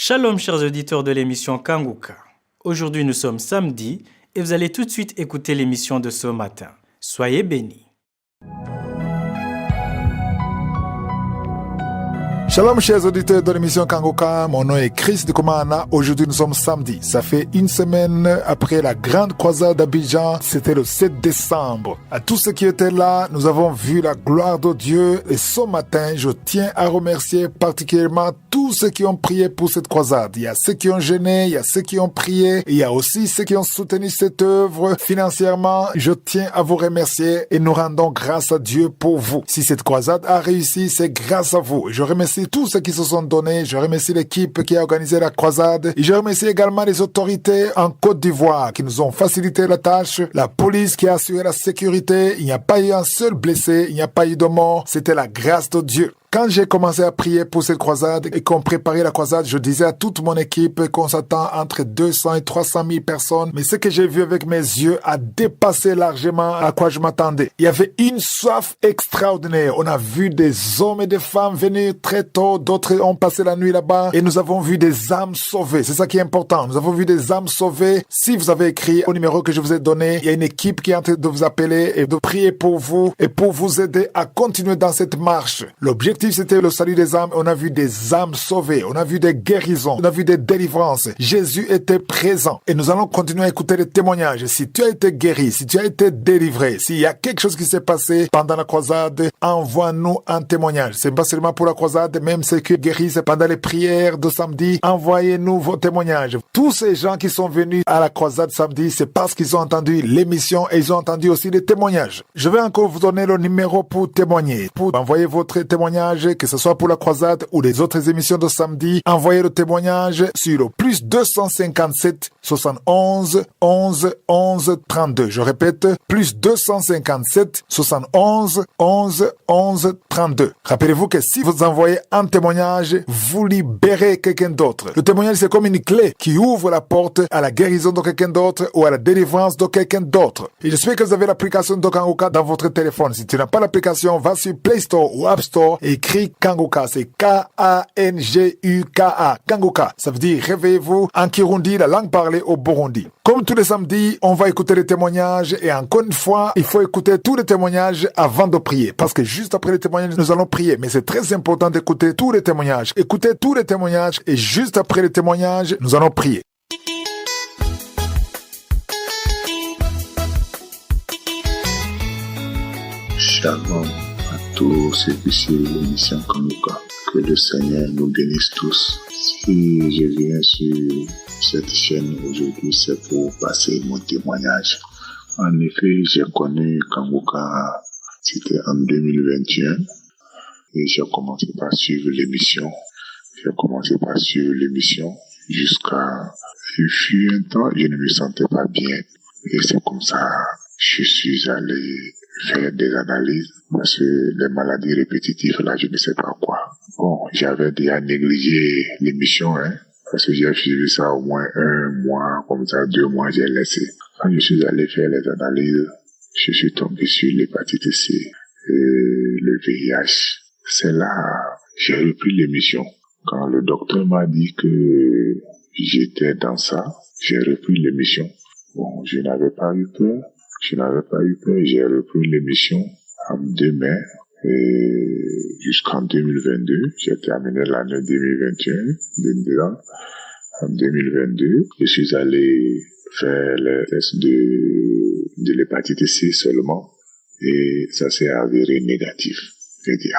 Shalom chers auditeurs de l'émission Kanguka. Aujourd'hui nous sommes samedi et vous allez tout de suite écouter l'émission de ce matin. Soyez bénis. Shalom chers auditeurs de l'émission Kanguka, mon nom est Chris de Komana. Aujourd'hui nous sommes samedi. Ça fait une semaine après la grande croisade d'Abidjan, c'était le 7 décembre. À tous ceux qui étaient là, nous avons vu la gloire de Dieu et ce matin, je tiens à remercier particulièrement tous ceux qui ont prié pour cette croisade. Il y a ceux qui ont jeûné, il y a ceux qui ont prié, et il y a aussi ceux qui ont soutenu cette œuvre financièrement. Je tiens à vous remercier et nous rendons grâce à Dieu pour vous. Si cette croisade a réussi, c'est grâce à vous. Et je remercie tous ceux qui se sont donnés. Je remercie l'équipe qui a organisé la croisade. Et je remercie également les autorités en Côte d'Ivoire qui nous ont facilité la tâche. La police qui a assuré la sécurité. Il n'y a pas eu un seul blessé. Il n'y a pas eu de mort. C'était la grâce de Dieu. Quand j'ai commencé à prier pour cette croisade et qu'on préparait la croisade, je disais à toute mon équipe qu'on s'attend entre 200 et 300 000 personnes. Mais ce que j'ai vu avec mes yeux a dépassé largement à quoi je m'attendais. Il y avait une soif extraordinaire. On a vu des hommes et des femmes venir très tôt. D'autres ont passé la nuit là-bas et nous avons vu des âmes sauvées. C'est ça qui est important. Nous avons vu des âmes sauvées. Si vous avez écrit au numéro que je vous ai donné, il y a une équipe qui est en train de vous appeler et de prier pour vous et pour vous aider à continuer dans cette marche. L'objectif, c'était le salut des âmes. On a vu des âmes sauvées. On a vu des guérisons. On a vu des délivrances. Jésus était présent. Et nous allons continuer à écouter les témoignages. Si tu as été guéri, si tu as été délivré, s'il y a quelque chose qui s'est passé pendant la croisade, envoie-nous un témoignage. C'est pas seulement pour la croisade, même ceux qui guérissent pendant les prières de samedi. Envoyez-nous vos témoignages. Tous ces gens qui sont venus à la croisade samedi, c'est parce qu'ils ont entendu l'émission et ils ont entendu aussi les témoignages. Je vais encore vous donner le numéro pour témoigner. Pour envoyer votre témoignage, que ce soit pour la croisade ou les autres émissions de samedi, envoyez le témoignage sur le plus 257 71 11 11 32. Je répète, plus 257 71 11 11 32. Rappelez-vous que si vous envoyez un témoignage, vous libérez quelqu'un d'autre. Le témoignage, c'est comme une clé qui ouvre la porte à la guérison de quelqu'un d'autre ou à la délivrance de quelqu'un d'autre. Et j'espère que vous avez l'application de Kanguka dans votre téléphone. Si tu n'as pas l'application, va sur Play Store ou App Store et écrit Kanguka, c'est K-A-N-G-U-K-A. Kanguka, ça veut dire réveillez-vous en Kirundi, la langue parlée au Burundi. Comme tous les samedis, on va écouter les témoignages et encore une fois, il faut écouter tous les témoignages avant de prier. Parce que juste après les témoignages, nous allons prier. Mais c'est très important d'écouter tous les témoignages. Écoutez tous les témoignages et juste après les témoignages, nous allons prier. Shalom à tous ceux qui suivent l'émission Kanguka. Que le Seigneur nous bénisse tous. Si je viens sur cette chaîne aujourd'hui, c'est pour passer mon témoignage. En effet, j'ai connu Kanguka, c'était en 2021, et j'ai commencé par suivre l'émission. Jusqu'à, il fut un temps, je ne me sentais pas bien. Et c'est comme ça, je suis allé faire des analyses, parce que les maladies répétitives, là, je ne sais pas quoi. Bon, j'avais déjà négligé l'émission, parce que j'ai suivi ça au moins 1 mois, comme ça, 2 mois, j'ai laissé. Quand je suis allé faire les analyses, je suis tombé sur l'hépatite C et le VIH. C'est là, j'ai repris l'émission. Quand le docteur m'a dit que j'étais dans ça, j'ai repris l'émission. Bon, je n'avais pas eu peur, j'ai repris l'émission en 2 mai et jusqu'en 2022, j'ai terminé l'année 2021, en 2022, je suis allé faire le test de l'hépatite C seulement et ça s'est avéré négatif. J'ai dit,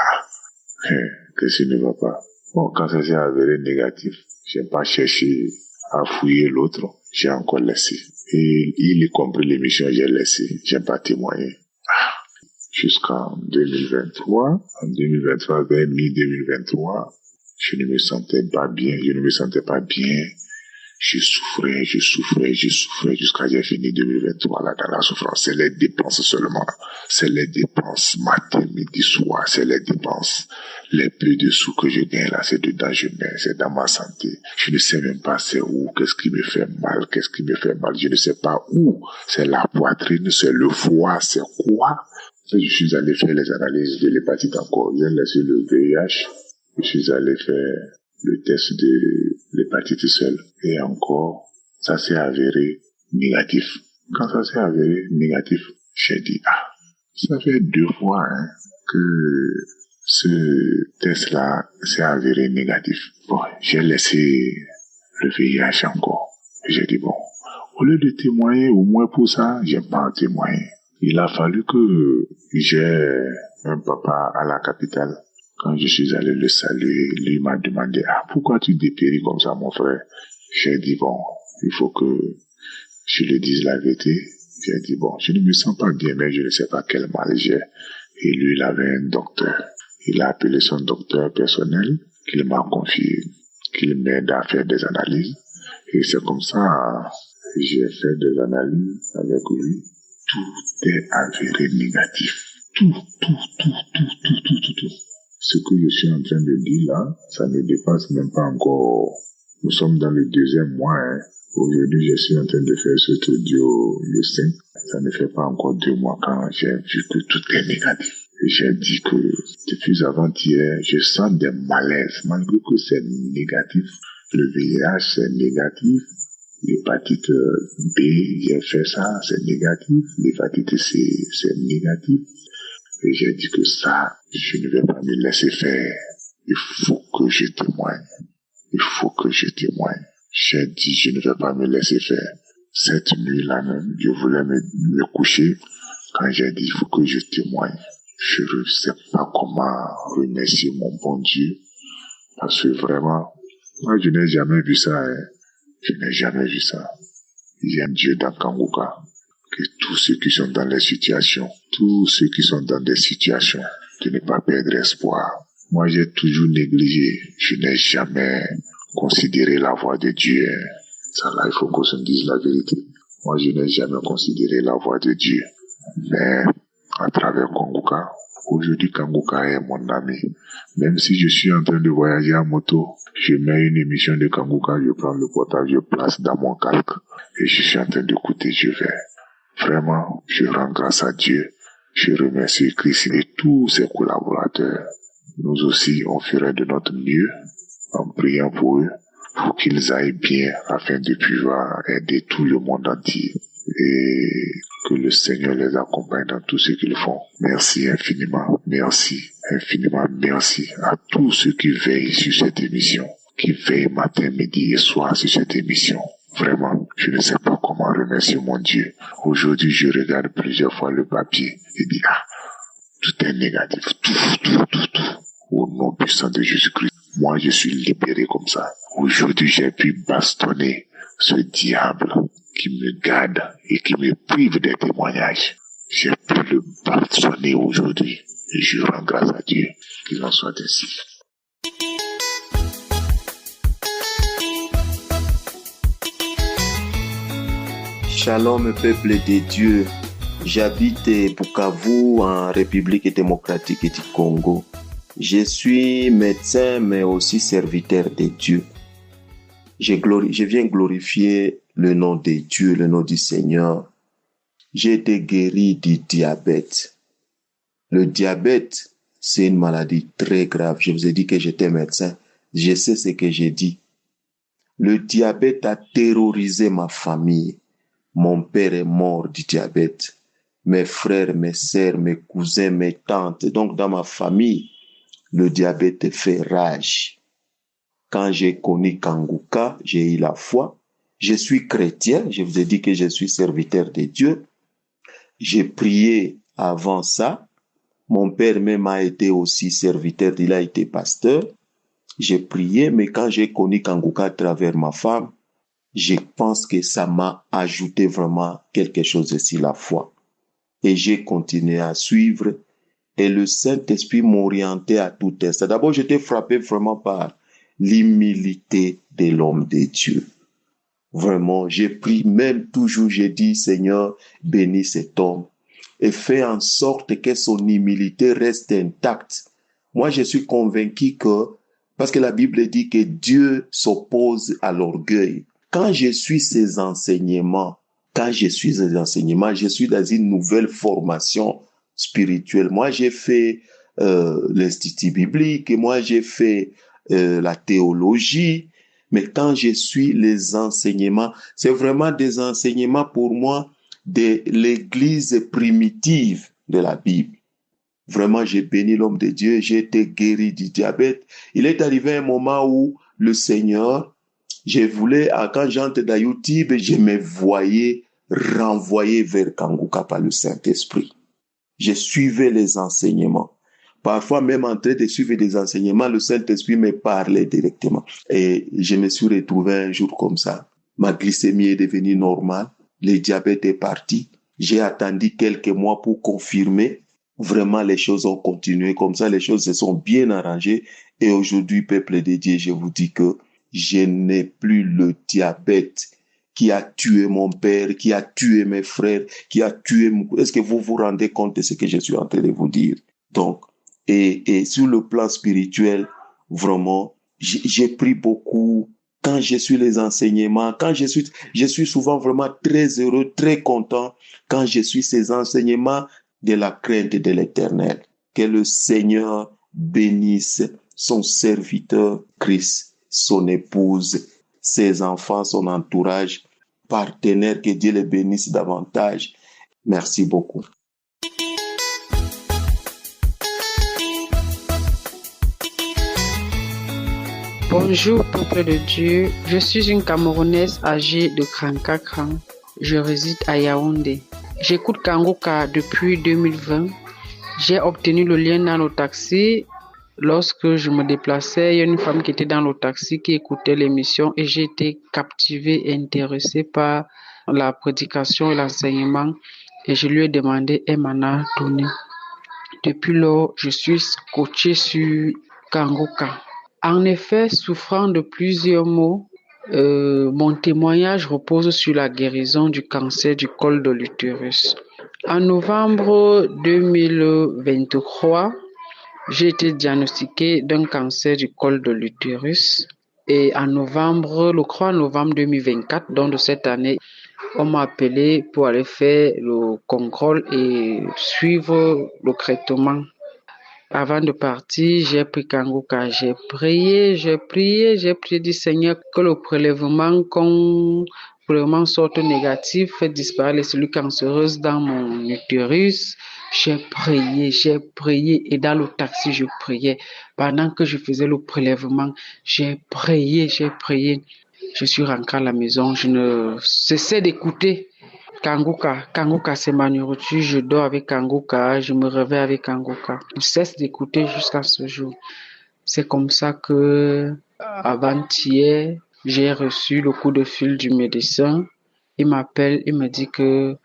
qu'est-ce qui ne va pas? Bon, quand ça s'est avéré négatif, j'ai pas cherché à fouiller l'autre, j'ai encore laissé. Et il y compris l'émission, j'ai laissé, j'ai pas témoigné. Jusqu'en 2023, vers mi-2023, je ne me sentais pas bien, je souffrais jusqu'à j'ai fini 2023 là dans la souffrance. C'est les dépenses seulement. C'est les dépenses matin, midi, soir. C'est les dépenses. Les peu de sous que je gagne là, c'est dedans je mets. C'est dans ma santé. Je ne sais même pas c'est où. Qu'est-ce qui me fait mal? Je ne sais pas où. C'est la poitrine, c'est le foie, c'est quoi? Je suis allé faire les analyses de l'hépatite encore. J'ai laissé le VIH. Je suis allé faire le test de l'hépatite seule. Et encore, ça s'est avéré négatif. Quand ça s'est avéré négatif, j'ai dit, ça fait 2 fois que ce test-là s'est avéré négatif. Bon, j'ai laissé le VIH encore. Et j'ai dit, bon, au lieu de témoigner, au moins pour ça, j'ai pas témoigné. Il a fallu que j'ai un papa à la capitale. Quand je suis allé le saluer, lui m'a demandé, pourquoi tu dépéris comme ça, mon frère? J'ai dit, bon, il faut que je lui dise la vérité. J'ai dit, bon, je ne me sens pas bien, mais je ne sais pas quel mal j'ai. Et lui, il avait un docteur. Il a appelé son docteur personnel, qu'il m'a confié, qu'il m'aide à faire des analyses. Et c'est comme ça, j'ai fait des analyses avec lui. Tout est avéré négatif. Tout. Ce que je suis en train de dire là, ça ne dépasse même pas encore. Nous sommes dans le 2e mois. Aujourd'hui, je suis en train de faire cet audio le 5. Ça ne fait pas encore 2 mois quand j'ai vu que tout est négatif. Et j'ai dit que depuis avant-hier, je sens des malaises. Malgré que c'est négatif, le VIH c'est négatif. L'hépatite B, j'ai fait ça, c'est négatif. L'hépatite C, c'est négatif. Et j'ai dit que ça, je ne vais pas me laisser faire. Il faut que je témoigne. J'ai dit, je ne vais pas me laisser faire. Cette nuit-là même, je voulais me coucher. Quand j'ai dit, il faut que je témoigne. Je ne sais pas comment remercier mon bon Dieu. Parce que vraiment, moi, je n'ai jamais vu ça. Je n'ai jamais vu ça. Il y a un Dieu dans Kanguka. Que tous ceux qui sont dans des situations, de ne pas perdre espoir. Moi, j'ai toujours négligé. Je n'ai jamais considéré la voix de Dieu. Ça là, il faut qu'on se dise la vérité. Moi, je n'ai jamais considéré la voix de Dieu. Mais, à travers Kanguka, aujourd'hui, Kanguka est mon ami. Même si je suis en train de voyager en moto, je mets une émission de Kanguka, je prends le portable, je place dans mon calque et je suis en train d'écouter, je vais. Vraiment, je rends grâce à Dieu. Je remercie Christ et tous ses collaborateurs. Nous aussi, on ferait de notre mieux en priant pour eux, pour qu'ils aillent bien afin de pouvoir aider tout le monde entier. Et que le Seigneur les accompagne dans tout ce qu'ils font. Merci infiniment, merci à tous ceux qui veillent sur cette émission, qui veillent matin, midi et soir sur cette émission. Vraiment, je ne sais pas comment remercier mon Dieu. Aujourd'hui, je regarde plusieurs fois le papier et dis, tout est négatif, tout. Au nom puissant de Jésus-Christ, moi je suis libéré comme ça. Aujourd'hui, j'ai pu bastonner ce diable qui me garde et qui me prive des témoignages. J'ai pu le bastonner aujourd'hui et je rends grâce à Dieu. Qu'il en soit ainsi. Shalom peuple de Dieu, j'habite Bukavu en République démocratique du Congo. Je suis médecin mais aussi serviteur de Dieu. Je viens glorifier le nom de Dieu, le nom du Seigneur. J'ai été guéri du diabète. Le diabète, c'est une maladie très grave. Je vous ai dit que j'étais médecin. Je sais ce que j'ai dit. Le diabète a terrorisé ma famille. Mon père est mort du diabète. Mes frères, mes sœurs, mes cousins, mes tantes. Donc, dans ma famille, le diabète fait rage. Quand j'ai connu Kanguka, j'ai eu la foi. Je suis chrétien. Je vous ai dit que je suis serviteur de Dieu. J'ai prié avant ça. Mon père même a été aussi serviteur. Il a été pasteur. J'ai prié, mais quand j'ai connu Kanguka à travers ma femme, je pense que ça m'a ajouté vraiment quelque chose sur la foi. Et j'ai continué à suivre. Et le Saint-Esprit m'orientait à tout test. D'abord, j'étais frappé vraiment par l'humilité de l'homme de Dieu. Vraiment, j'ai prié, même toujours, j'ai dit, Seigneur, bénis cet homme et fais en sorte que son humilité reste intacte. Moi, je suis convaincu que, parce que la Bible dit que Dieu s'oppose à l'orgueil. Quand je suis ces enseignements, je suis dans une nouvelle formation spirituelle. Moi, j'ai fait l'Institut biblique, moi, j'ai fait la théologie, Mais quand je suis les enseignements, c'est vraiment des enseignements pour moi de l'église primitive de la Bible. Vraiment, j'ai béni l'homme de Dieu, j'ai été guéri du diabète. Il est arrivé un moment où le Seigneur, quand j'entre dans YouTube, je me voyais renvoyé vers Kanguka par le Saint-Esprit. Je suivais les enseignements. Parfois, même en train de suivre des enseignements, le Saint-Esprit me parlait directement. Et je me suis retrouvé un jour comme ça. Ma glycémie est devenue normale. Le diabète est parti. J'ai attendu quelques mois pour confirmer. Vraiment, les choses ont continué comme ça. Les choses se sont bien arrangées. Et aujourd'hui, peuple de Dieu, je vous dis que je n'ai plus le diabète qui a tué mon père, qui a tué mes frères, qui a tué... Est-ce que vous vous rendez compte de ce que je suis en train de vous dire? Donc, et sur le plan spirituel, vraiment, j'ai pris beaucoup. Quand je suis les enseignements, je suis souvent vraiment très heureux, très content quand je suis ces enseignements de la crainte de l'Éternel. Que le Seigneur bénisse son serviteur Christ, son épouse, ses enfants, son entourage, partenaires, que Dieu les bénisse davantage. Merci beaucoup. Bonjour, peuple de Dieu. Je suis une Camerounaise âgée de 34 ans. Je réside à Yaoundé. J'écoute Kanguka depuis 2020. J'ai obtenu le lien dans le taxi. Lorsque je me déplaçais, il y a une femme qui était dans le taxi qui écoutait l'émission et j'ai été captivée et intéressée par la prédication et l'enseignement et je lui ai demandé, elle m'en a donné. Depuis lors, je suis coachée sur Kanguka. En effet, souffrant de plusieurs maux, mon témoignage repose sur la guérison du cancer du col de l'utérus. En novembre 2023, j'ai été diagnostiquée d'un cancer du col de l'utérus. Et le 3 novembre 2024, donc de cette année, on m'a appelé pour aller faire le contrôle et suivre le traitement. Avant de partir, j'ai pris Kanguka, j'ai prié du Seigneur que le prélèvement sorte négatif, fait disparaître les cellules cancéreuses dans mon utérus. J'ai prié et dans le taxi, je priais. Pendant que je faisais le prélèvement, j'ai prié. Je suis rentrée à la maison, je ne cessais d'écouter Kanguka. Kanguka, c'est ma nourriture. Je dors avec Kanguka. Je me réveille avec Kanguka. Je cesse d'écouter jusqu'à ce jour. C'est comme ça que, avant-hier, j'ai reçu le coup de fil du médecin. Il m'appelle, il me dit que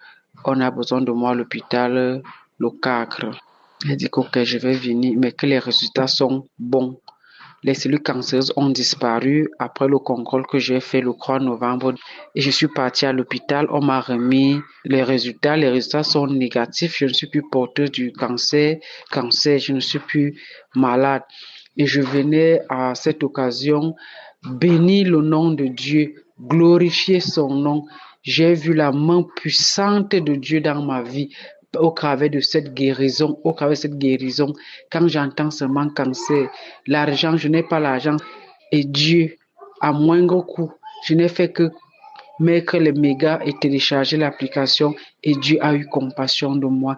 on a besoin de moi à l'hôpital, le Cacre. Il dit que ok, je vais venir, mais que les résultats sont bons. Les cellules cancéreuses ont disparu après le contrôle que j'ai fait le 3 novembre. Et je suis partie à l'hôpital. On m'a remis les résultats. Les résultats sont négatifs. Je ne suis plus porteuse du cancer. Je ne suis plus malade. Et je venais à cette occasion bénir le nom de Dieu, glorifier son nom. J'ai vu la main puissante de Dieu dans ma vie. Au travers de cette guérison, quand j'entends seulement cancer, l'argent, je n'ai pas l'argent. Et Dieu, à moindre coût, je n'ai fait que mettre les mégas et télécharger l'application et Dieu a eu compassion de moi.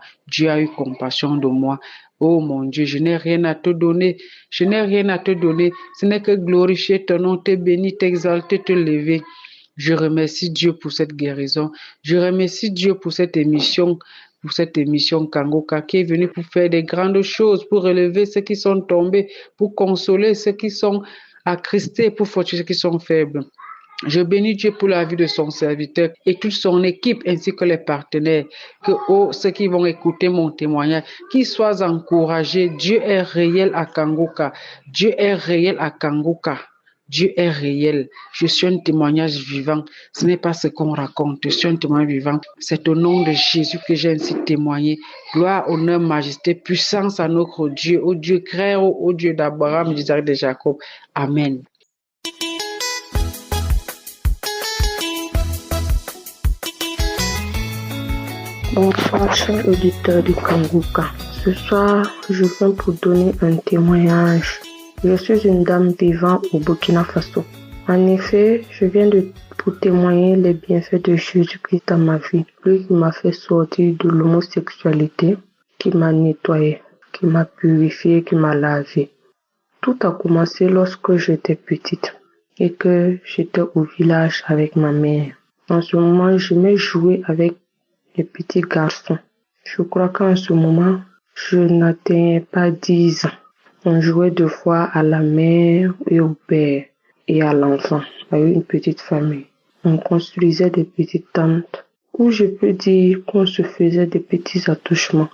Oh mon Dieu, je n'ai rien à te donner. Ce n'est que glorifier ton nom, te bénir, t'exalter, te lever. Je remercie Dieu pour cette guérison. Je remercie Dieu pour cette émission Kanguka qui est venue pour faire des grandes choses, pour relever ceux qui sont tombés, pour consoler ceux qui sont attristés, pour fortifier ceux qui sont faibles. Je bénis Dieu pour la vie de son serviteur et toute son équipe ainsi que les partenaires, que ceux qui vont écouter mon témoignage, qu'ils soient encouragés. Dieu est réel à Kanguka. Dieu est réel. Je suis un témoignage vivant. Ce n'est pas ce qu'on raconte. Je suis un témoignage vivant. C'est au nom de Jésus que j'ai ainsi témoigné. Gloire, honneur, majesté, puissance à notre Dieu, au Dieu créateur, au Dieu d'Abraham, d'Isaac et de Jacob. Amen. Bonsoir, chers auditeurs du Kanguka. Ce soir, je viens pour donner un témoignage. Je suis une dame vivant au Burkina Faso. En effet, je viens de pour témoigner les bienfaits de Jésus-Christ dans ma vie. Lui qui m'a fait sortir de l'homosexualité, qui m'a nettoyé, qui m'a purifié, qui m'a lavé. Tout a commencé lorsque j'étais petite et que j'étais au village avec ma mère. En ce moment, j'aimais jouer avec les petits garçons. Je crois qu'en ce moment, je n'atteignais pas 10 ans. On jouait deux fois à la mère et au père et à l'enfant, avec une petite famille. On construisait des petites tentes où je peux dire qu'on se faisait des petits attouchements.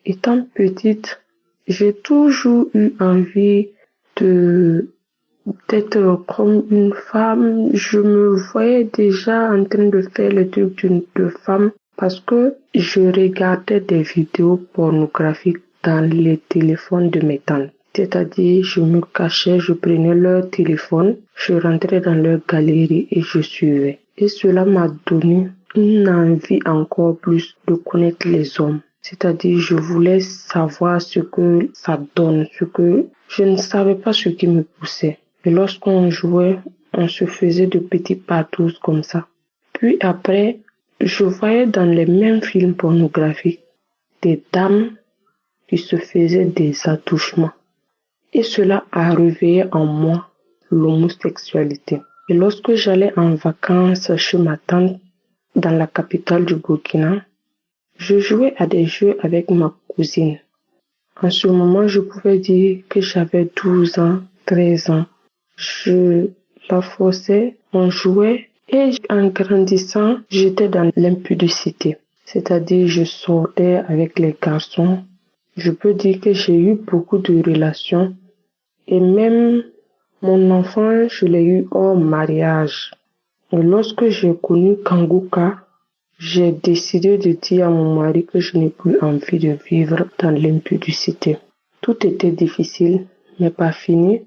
Étant petite, j'ai toujours eu envie d'être comme une femme. Je me voyais déjà en train de faire le truc de femme parce que je regardais des vidéos pornographiques dans les téléphones de mes tantes. C'est-à-dire, je me cachais, je prenais leur téléphone, je rentrais dans leur galerie et je suivais. Et cela m'a donné une envie encore plus de connaître les hommes. C'est-à-dire, je voulais savoir ce que ça donne, ce que je ne savais pas ce qui me poussait. Et lorsqu'on jouait, on se faisait de petits patous comme ça. Puis après, je voyais dans les mêmes films pornographiques des dames qui se faisaient des attouchements. Et cela a réveillé en moi l'homosexualité. Et lorsque j'allais en vacances chez ma tante dans la capitale du Burkina, je jouais à des jeux avec ma cousine. En ce moment, je pouvais dire que j'avais 12 ans, 13 ans. Je la forçais, on jouait et en grandissant, j'étais dans l'impudicité. C'est-à-dire, je sortais avec les garçons. Je peux dire que j'ai eu beaucoup de relations et même mon enfant, je l'ai eu hors mariage. Et lorsque j'ai connu Kanguka, j'ai décidé de dire à mon mari que je n'ai plus envie de vivre dans l'impudicité. Tout était difficile, mais pas fini,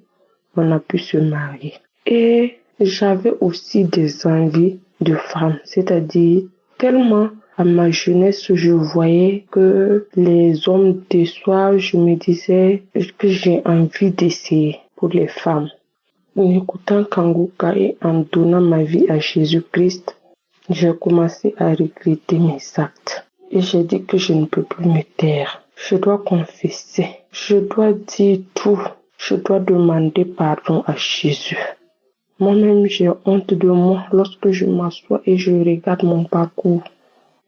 on a pu se marier. Et j'avais aussi des envies de femme, c'est-à-dire tellement à ma jeunesse, je voyais que les hommes déçoivent, je me disais que j'ai envie d'essayer pour les femmes. En écoutant Kanguka et en donnant ma vie à Jésus-Christ, j'ai commencé à regretter mes actes. Et j'ai dit que je ne peux plus me taire. Je dois confesser. Je dois dire tout. Je dois demander pardon à Jésus. Moi-même, j'ai honte de moi lorsque je m'assois et je regarde mon parcours.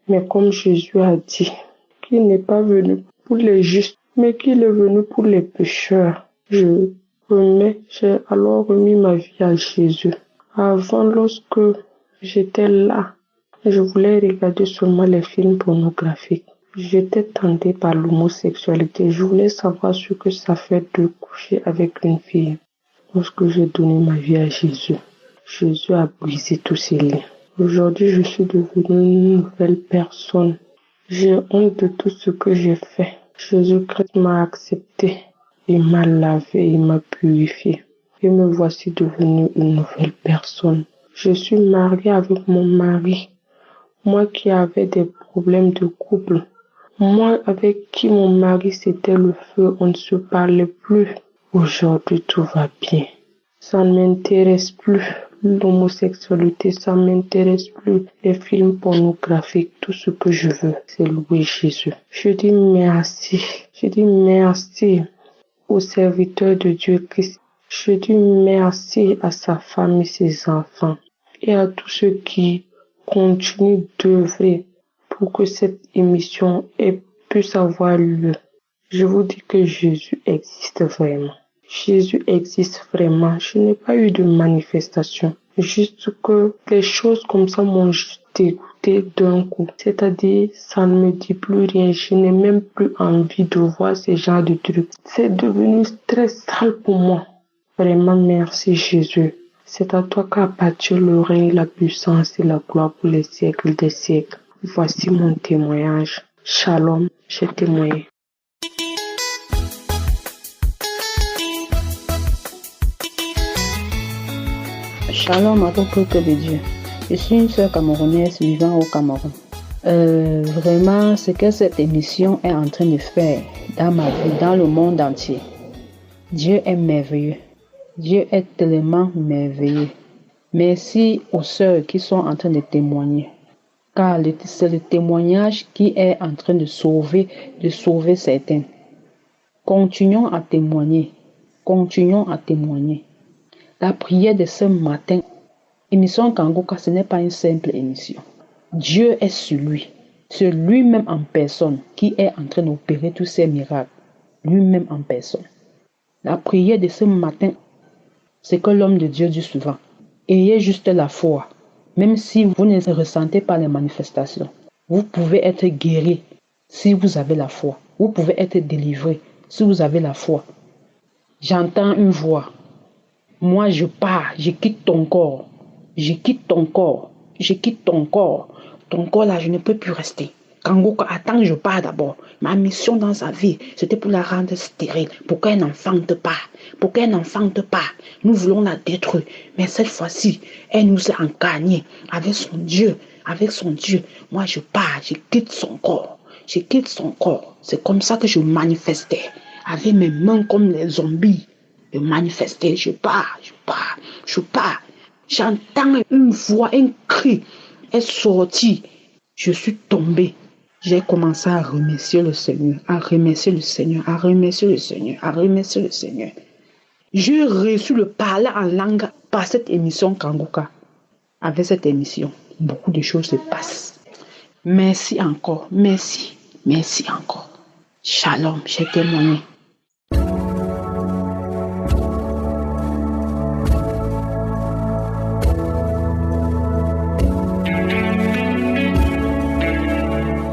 Mais comme Jésus a dit, qu'il n'est pas venu pour les justes, mais qu'il est venu pour les pécheurs. J'ai alors remis ma vie à Jésus. Avant, lorsque j'étais là, je voulais regarder seulement les films pornographiques. J'étais tentée par l'homosexualité. Je voulais savoir ce que ça fait de coucher avec une fille. Lorsque j'ai donné ma vie à Jésus, Jésus a brisé tous ces liens. Aujourd'hui, je suis devenue une nouvelle personne. J'ai honte de tout ce que j'ai fait. Jésus-Christ m'a accepté. Il m'a lavé, il m'a purifié. Et me voici devenue une nouvelle personne. Je suis mariée avec mon mari. Moi qui avais des problèmes de couple. Moi avec qui mon mari c'était le feu, on ne se parlait plus. Aujourd'hui tout va bien. Ça ne m'intéresse plus. L'homosexualité, ça ne m'intéresse plus. Les films pornographiques, tout ce que je veux, c'est louer Jésus. Je dis merci. Je dis merci au serviteur de Dieu Christ. Je dis merci à sa femme et ses enfants. Et à tous ceux qui continuent d'œuvrer pour que cette émission puisse avoir lieu. Je vous dis que Jésus existe vraiment. Jésus existe vraiment. Je n'ai pas eu de manifestation. Juste que les choses comme ça m'ont juste dégoûté d'un coup. C'est-à-dire, ça ne me dit plus rien. Je n'ai même plus envie de voir ce genre de trucs. C'est devenu très sale pour moi. Vraiment, merci Jésus. C'est à toi qu'appartient le règne, la puissance et la gloire pour les siècles des siècles. Voici mon témoignage. Shalom, j'ai témoigné. Shalom à tout peuple de Dieu. Je suis une sœur camerounaise vivant au Cameroun. Vraiment, ce que cette émission est en train de faire dans ma vie, dans le monde entier. Dieu est merveilleux. Dieu est tellement merveilleux. Merci aux sœurs qui sont en train de témoigner. Car c'est le témoignage qui est en train de sauver certains. Continuons à témoigner. Continuons à témoigner. La prière de ce matin, émission Kangoka, ce n'est pas une simple émission. Dieu est celui. C'est lui-même en personne qui est en train d'opérer tous ces miracles. Lui-même en personne. La prière de ce matin, c'est que l'homme de Dieu dit souvent. Ayez juste la foi. Même si vous ne ressentez pas les manifestations, vous pouvez être guéri si vous avez la foi. Vous pouvez être délivré si vous avez la foi. J'entends une voix. Moi, je pars, je quitte ton corps. Je quitte ton corps. Je quitte ton corps. Ton corps là, je ne peux plus rester. Kangoka, attends, je pars d'abord. Ma mission dans sa vie, c'était pour la rendre stérile, pour qu'elle n'enfante pas. Pour qu'elle n'enfante pas. Nous voulons la détruire. Mais cette fois-ci, elle nous a engagnés avec son Dieu. Avec son Dieu. Moi, je pars, je quitte son corps. Je quitte son corps. C'est comme ça que je manifestais. Avec mes mains comme les zombies. Je manifestais. Je pars, je pars, je pars. J'entends une voix, un cri. Elle est sortie. Je suis tombé. J'ai commencé à remercier le Seigneur, à remercier le Seigneur, à remercier le Seigneur, à remercier le Seigneur. J'ai reçu le parler en langue par cette émission Kangoka. Avec cette émission, beaucoup de choses se passent. Merci encore, merci, merci encore. Shalom, j'ai témoigné.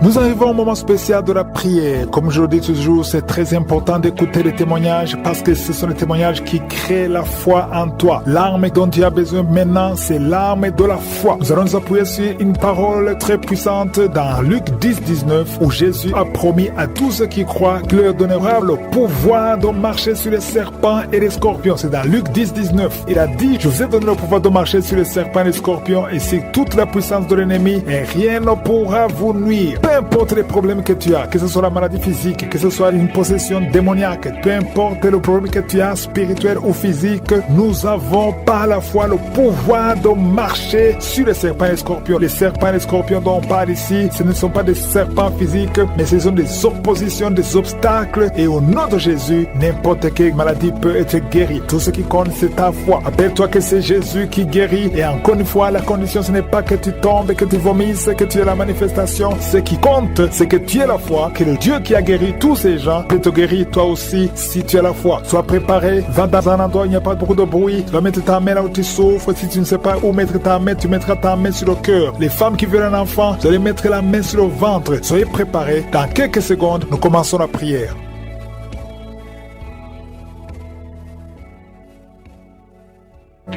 Nous arrivons au moment spécial de la prière. Comme je le dis toujours, c'est très important d'écouter les témoignages parce que ce sont les témoignages qui créent la foi en toi. L'arme dont tu as besoin maintenant, c'est l'arme de la foi. Nous allons nous appuyer sur une parole très puissante dans Luc 10, 19 où Jésus a promis à tous ceux qui croient qu'il leur donnera le pouvoir de marcher sur les serpents et les scorpions. C'est dans Luc 10, 19. Il a dit, je vous ai donné le pouvoir de marcher sur les serpents et les scorpions et sur toute la puissance de l'ennemi et rien ne pourra vous nuire. Peu importe les problèmes que tu as, que ce soit la maladie physique, que ce soit une possession démoniaque, peu importe le problème que tu as, spirituel ou physique, nous avons par la foi le pouvoir de marcher sur les serpents et les scorpions. Les serpents et les scorpions dont on parle ici, ce ne sont pas des serpents physiques, mais ce sont des oppositions, des obstacles. Et au nom de Jésus, n'importe quelle maladie peut être guérie. Tout ce qui compte, c'est ta foi. Rappelle-toi que c'est Jésus qui guérit. Et encore une fois, la condition, ce n'est pas que tu tombes, que tu vomisses, que tu aies la manifestation. Ce qui compte, c'est que tu aies la foi, que le Dieu qui a guéri tous ces gens peut te guérir toi aussi si tu as la foi. Sois préparé, va dans un endroit où il n'y a pas beaucoup de bruit, tu vas mettre ta main là où tu souffres. Si tu ne sais pas où mettre ta main, tu mettras ta main sur le cœur. Les femmes qui veulent un enfant, vous allez mettre la main sur le ventre. Soyez préparés, dans quelques secondes, nous commençons la prière.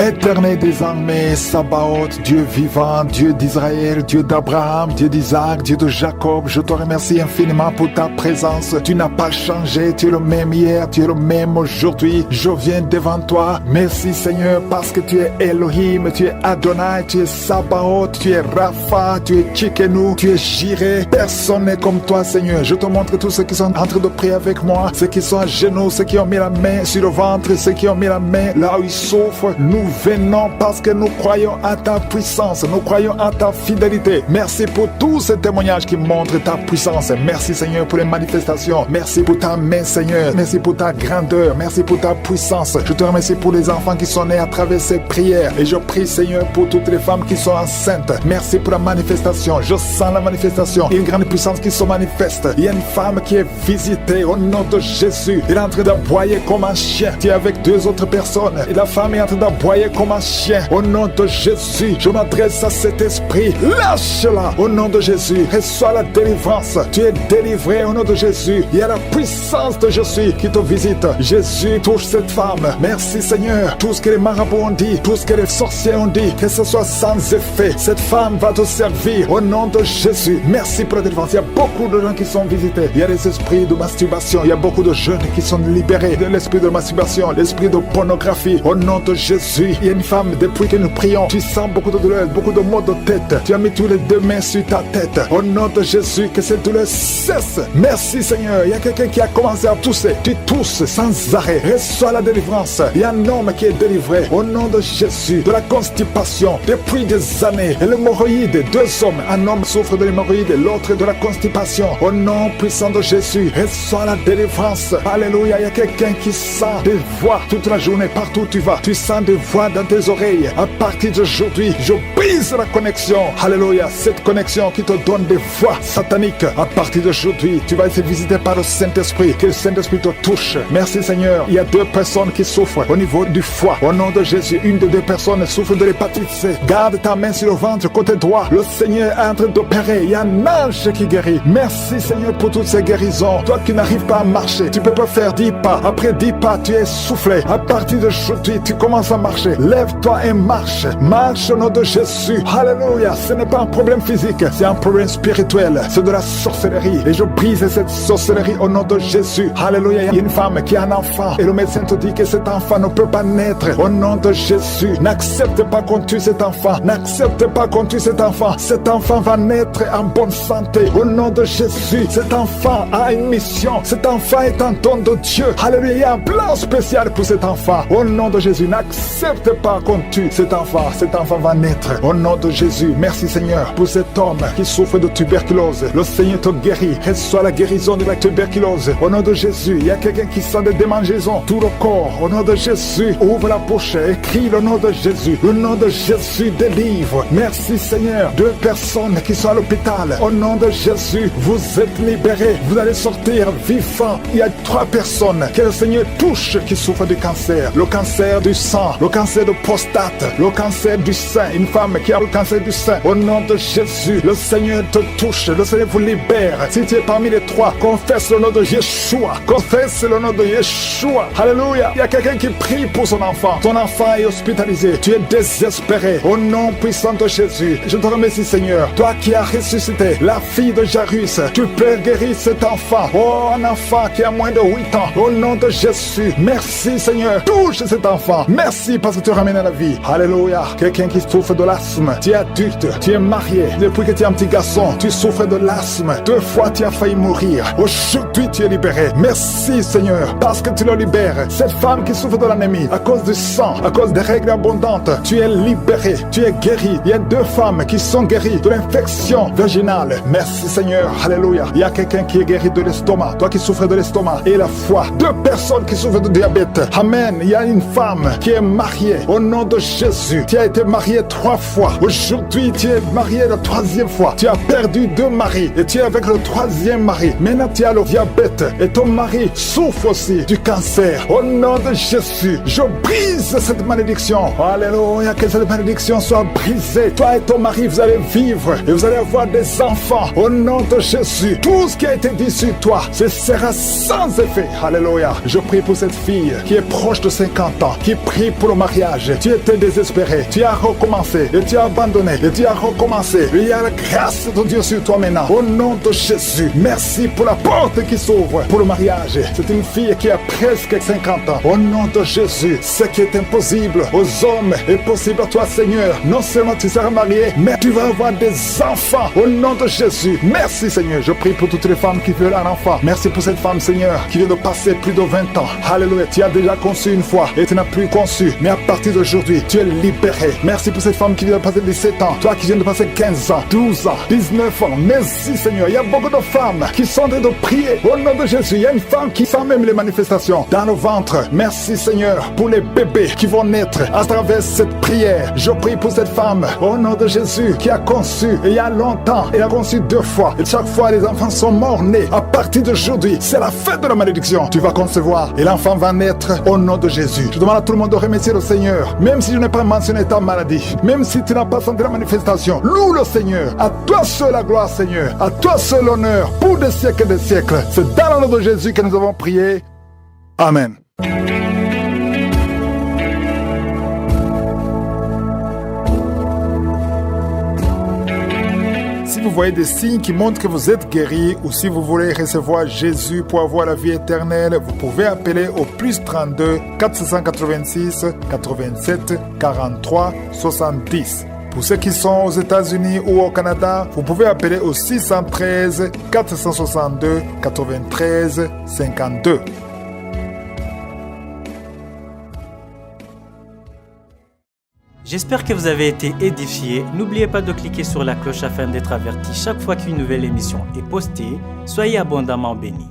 Éternel des armées, Sabaoth, Dieu vivant, Dieu d'Israël, Dieu d'Abraham, Dieu d'Isaac, Dieu de Jacob, je te remercie infiniment pour ta présence. Tu n'as pas changé, tu es le même hier, tu es le même aujourd'hui. Je viens devant toi. Merci Seigneur parce que tu es Elohim, tu es Adonai, tu es Sabaoth, tu es Rapha, tu es Tchikenu, tu es Jireh. Personne n'est comme toi Seigneur. Je te montre tous ceux qui sont en train de prier avec moi, ceux qui sont à genoux, ceux qui ont mis la main sur le ventre, ceux qui ont mis la main là où ils souffrent. Nous venons parce que nous croyons à ta puissance, nous croyons à ta fidélité. Merci pour tous ces témoignages qui montrent ta puissance. Merci Seigneur pour les manifestations. Merci pour ta main Seigneur. Merci pour ta grandeur. Merci pour ta puissance. Je te remercie pour les enfants qui sont nés à travers ces prières. Et je prie Seigneur pour toutes les femmes qui sont enceintes. Merci pour la manifestation. Je sens la manifestation. Il y a une grande puissance qui se manifeste. Il y a une femme qui est visitée au nom de Jésus. Elle est en train d'aboyer comme un chien. Tu es avec deux autres personnes. Et la femme est en train d'aboyer comme un chien. Au nom de Jésus, je m'adresse à cet esprit. Lâche-la au nom de Jésus. Reçois la délivrance. Tu es délivré au nom de Jésus. Il y a la puissance de Jésus qui te visite. Jésus touche cette femme. Merci Seigneur. Tout ce que les marabouts ont dit, tout ce que les sorciers ont dit, que ce soit sans effet. Cette femme va te servir au nom de Jésus. Merci pour la délivrance. Il y a beaucoup de gens qui sont visités. Il y a des esprits de masturbation. Il y a beaucoup de jeunes qui sont libérés de l'esprit de masturbation, l'esprit de pornographie. Au nom de Jésus, aujourd'hui, il y a une femme, depuis que nous prions, tu sens beaucoup de douleur, beaucoup de maux de tête. Tu as mis tous les deux mains sur ta tête. Au nom de Jésus, que cette douleur cesse. Merci Seigneur. Il y a quelqu'un qui a commencé à tousser. Tu tousses sans arrêt. Reçois la délivrance. Il y a un homme qui est délivré. Au nom de Jésus, de la constipation, depuis des années. Et l'hémorroïde, 2 hommes. Un homme souffre de l'hémorroïde, l'autre de la constipation. Au nom puissant de Jésus, reçois la délivrance. Alléluia. Il y a quelqu'un qui sent des voix toute la journée, partout où tu vas. Tu sens des voix dans tes oreilles. À partir d'aujourd'hui, je brise la connexion. Alléluia. Cette connexion qui te donne des voix sataniques. À partir d'aujourd'hui, tu vas être visité par le Saint-Esprit. Que le Saint-Esprit te touche. Merci Seigneur. Il y a 2 personnes qui souffrent au niveau du foie. Au nom de Jésus, une des 2 personnes souffre de l'hépatite C. Garde ta main sur le ventre côté droit. Le Seigneur est en train d'opérer. Il y a un ange qui guérit. Merci Seigneur pour toutes ces guérisons. Toi qui n'arrives pas à marcher, tu peux pas faire 10 pas. Après 10 pas, tu es soufflé. À partir d'aujourd'hui, tu commences à marcher. Lève-toi et marche. Marche au nom de Jésus. Alléluia. Ce n'est pas un problème physique, c'est un problème spirituel. C'est de la sorcellerie. Et je brise cette sorcellerie au nom de Jésus. Alléluia. Il y a une femme qui a un enfant. Et le médecin te dit que cet enfant ne peut pas naître. Au nom de Jésus. N'accepte pas qu'on tue cet enfant. N'accepte pas qu'on tue cet enfant. Cet enfant va naître en bonne santé. Au nom de Jésus. Cet enfant a une mission. Cet enfant est un don de Dieu. Alléluia. Il y a un plan spécial pour cet enfant. Au nom de Jésus. N'accepte pas qu'on tue cet enfant. Cet enfant va naître. Au nom de Jésus. Merci Seigneur pour cet homme qui souffre de tuberculose. Le Seigneur te guérit. Reçois la guérison de la tuberculose. Au nom de Jésus. Il y a quelqu'un qui sent des démangeaisons. Tout le corps. Au nom de Jésus. Ouvre la bouche. Écris le nom de Jésus. Le nom de Jésus délivre. Merci Seigneur. 2 personnes qui sont à l'hôpital. Au nom de Jésus. Vous êtes libérés. Vous allez sortir vivants. Il y a 3 personnes que le Seigneur touche qui souffrent du cancer. Le cancer du sang. Le cancer de prostate. Le cancer du sein. Une femme qui a le cancer du sein. Au nom de Jésus, le Seigneur te touche, le Seigneur vous libère. Si tu es parmi les 3, confesse le nom de Yeshua. Confesse le nom de Yeshua. Alléluia. Il y a quelqu'un qui prie pour son enfant. Ton enfant est hospitalisé. Tu es désespéré. Au nom puissant de Jésus, je te remercie Seigneur. Toi qui as ressuscité la fille de Jairus, tu peux guérir cet enfant. Oh, un enfant qui a moins de 8 ans. Au nom de Jésus, merci Seigneur. Touche cet enfant. Merci parce que tu ramènes à la vie. Alléluia. Quelqu'un qui souffre de l'asthme. Tu es adulte. Tu es marié. Depuis que tu es un petit garçon, tu souffres de l'asthme. 2 fois tu as failli mourir. Aujourd'hui tu es libéré. Merci Seigneur parce que tu le libères. Cette femme qui souffre de l'anémie à cause du sang, à cause des règles abondantes, tu es libéré. Tu es guéri. Il y a 2 femmes qui sont guéries de l'infection vaginale. Merci Seigneur. Alléluia. Il y a quelqu'un qui est guéri de l'estomac. Toi qui souffres de l'estomac et la foie. 2 personnes qui souffrent de diabète. Amen. Il y a une femme qui est mariée. Au nom de Jésus. Tu as été mariée 3 fois. Aujourd'hui tu es marié la 3e fois. Tu as perdu 2 maris et tu es avec le 3e mari. Maintenant tu as le diabète et ton mari souffre aussi du cancer. Au nom de Jésus, je brise cette malédiction. Alléluia, que cette malédiction soit brisée. Toi et ton mari, vous allez vivre et vous allez avoir des enfants. Au nom de Jésus, tout ce qui a été dit sur toi, ce sera sans effet. Alléluia. Je prie pour cette fille qui est proche de 50 ans, qui prie pour le mariage. Tu étais désespéré, tu as recommencé et tu as abandonné et tu as recommencé. Il y a la grâce de Dieu sur toi maintenant. Au nom de Jésus, merci pour la porte qui s'ouvre pour le mariage. C'est une fille qui a presque 50 ans. Au nom de Jésus, ce qui est impossible aux hommes est possible à toi, Seigneur. Non seulement tu seras marié, mais tu vas avoir des enfants. Au nom de Jésus, merci Seigneur. Je prie pour toutes les femmes qui veulent un enfant. Merci pour cette femme, Seigneur, qui vient de passer plus de 20 ans. Alléluia, tu as déjà conçu une fois et tu n'as plus conçu. Mais à partir d'aujourd'hui, tu es libéré. Merci pour cette femme qui vient de passer 17 ans. Toi qui viens de passer 15 ans, 12 ans, 19 ans. Merci Seigneur. Il y a beaucoup de femmes qui sont en train de prier. Au nom de Jésus, il y a une femme qui sent même les manifestations dans le ventre. Merci Seigneur pour les bébés qui vont naître à travers cette prière. Je prie pour cette femme au nom de Jésus qui a conçu il y a longtemps. Elle a conçu 2 fois. Et chaque fois, les enfants sont morts-nés. À partir d'aujourd'hui, c'est la fête de la malédiction. Tu vas concevoir et l'enfant va naître au nom de Jésus. Je demande à tout le monde de remercier le Seigneur. Même si je n'ai pas mentionné ta maladie, même si tu n'as pas senti la manifestation, loue le Seigneur. À toi seul la gloire, Seigneur. À toi seul l'honneur pour des siècles et des siècles. C'est dans le nom de Jésus que nous avons prié. Amen. Si vous voyez des signes qui montrent que vous êtes guéri ou si vous voulez recevoir Jésus pour avoir la vie éternelle, vous pouvez appeler au plus 32 486 87 43 70. Pour ceux qui sont aux États-Unis ou au Canada, vous pouvez appeler au 613 462 93 52. J'espère que vous avez été édifiés. N'oubliez pas de cliquer sur la cloche afin d'être averti chaque fois qu'une nouvelle émission est postée. Soyez abondamment bénis.